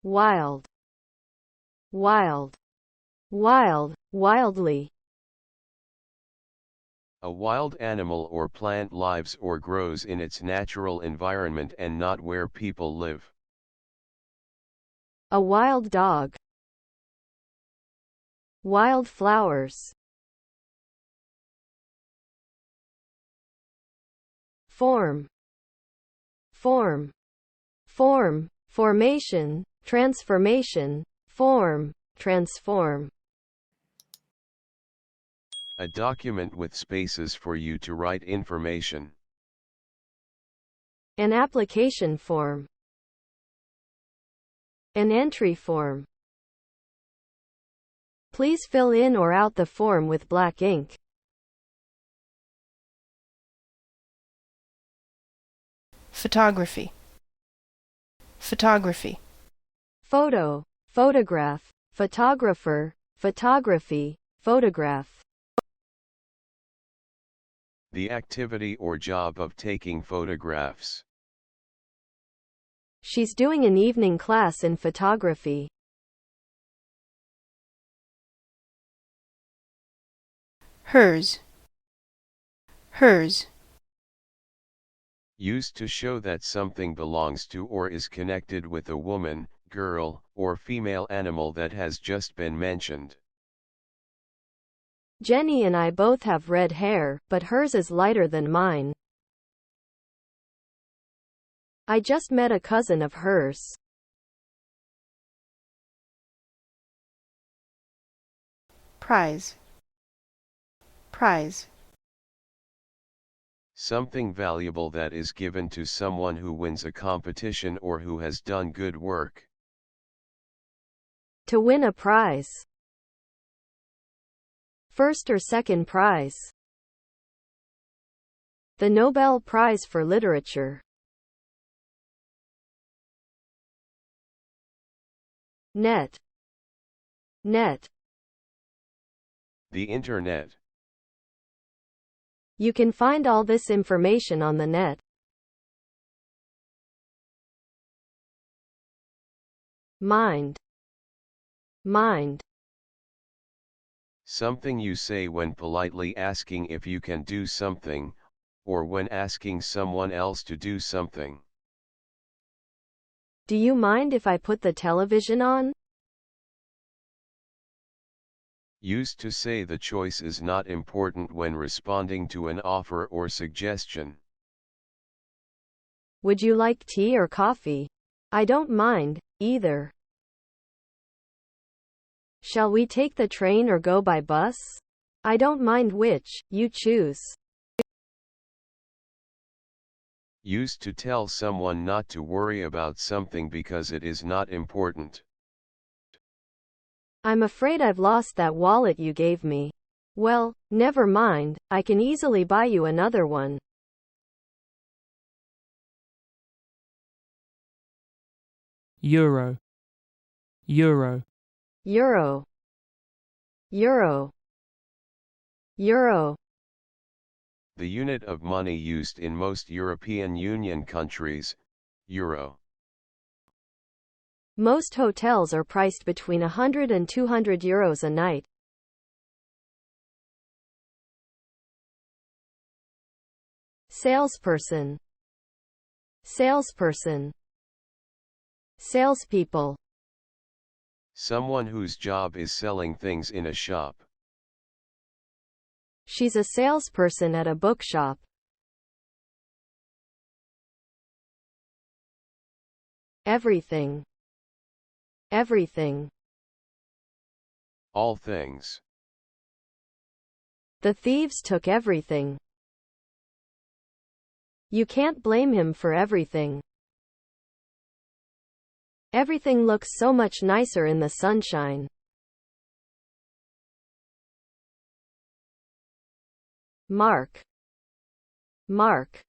wild, wild, wild, wildly. A wild animal or plant lives or grows in its natural environment and not where people live. A wild dog, wild flowers. Form, form, form, formation, transformation, form, transform. A document with spaces for you to write information. An application form. An entry form. Please fill in or out the form with black ink. Photography, photography. Photo, photograph, photographer, photography, photograph. The activity or job of taking photographs. She's doing an evening class in photography. Hers, hers. Used to show that something belongs to or is connected with a woman, girl, or female animal that has just been mentioned. Jenny and I both have red hair, but hers is lighter than mine. I just met a cousin of hers. Prize, prize. Something valuable that is given to someone who wins a competition or who has done good work. To win a prize. First or second prize. The Nobel Prize for Literature. Net, net. The Internet. You can find all this information on the net. Mind, mind. Something you say when politely asking if you can do something, or when asking someone else to do something. Do you mind if I put the television on? Used to say the choice is not important when responding to an offer or suggestion. Would you like tea or coffee? I don't mind, either. Shall we take the train or go by bus? I don't mind which, you choose. Used to tell someone not to worry about something because it is not important. I'm afraid I've lost that wallet you gave me. Well, never mind, I can easily buy you another one. Euro, euro. Euro, euro, euro. The unit of money used in most European Union countries, euro. Most hotels are priced between 100 and 200 euros a night. Salesperson, salesperson, salespeople. Someone whose job is selling things in a shop. She's a salesperson at a bookshop. Everything, everything. All things. The thieves took everything. You can't blame him for everything. Everything looks so much nicer in the sunshine. Mark, mark.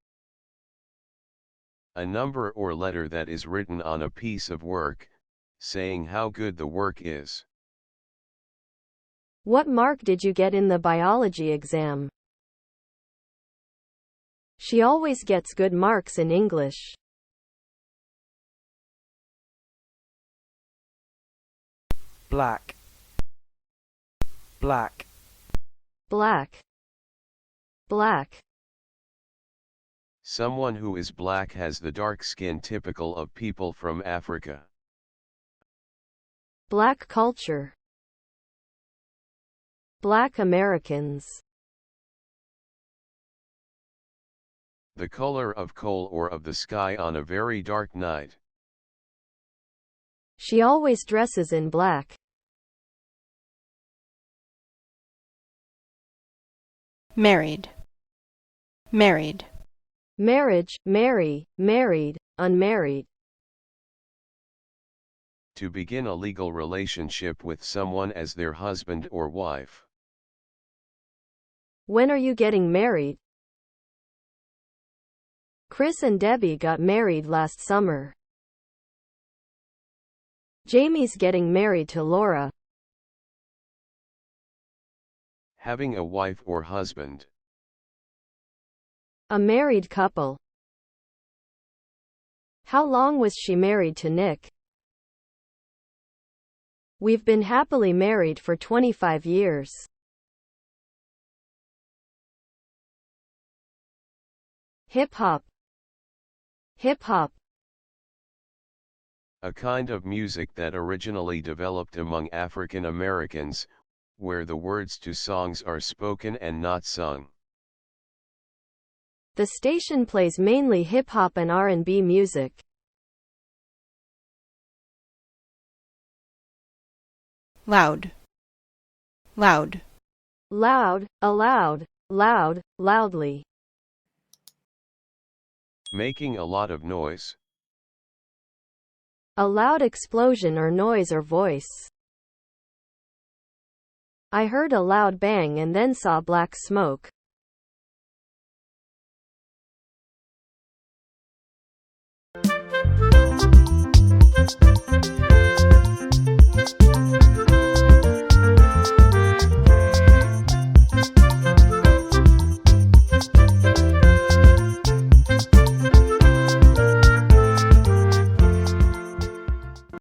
A number or letter that is written on a piece of work, saying how good the work is. What mark did you get in the biology exam? She always gets good marks in English. black, black, black, black, Someone who is black has the dark skin typical of people from Africa. black culture, black Americans, The color of coal or of the sky on a very dark night. she always dresses in black, married, married, marriage, marry, married, unmarried, To begin a legal relationship with someone as their husband or wife. when are you getting married? Chris and Debbie got married last summer. Jamie's getting married to Laura. Having a wife or husband. A married couple. How long was she married to Nick? We've been happily married for 25 years. Hip hop. Hip hop. A kind of music that originally developed among African Americans, where the words to songs are spoken and not sung. The station plays mainly hip hop and R&B music. loud, loud, Loud, aloud, loud, loudly. Making a lot of noise. A loud explosion or noise or voice. I heard a loud bang and then saw black smoke.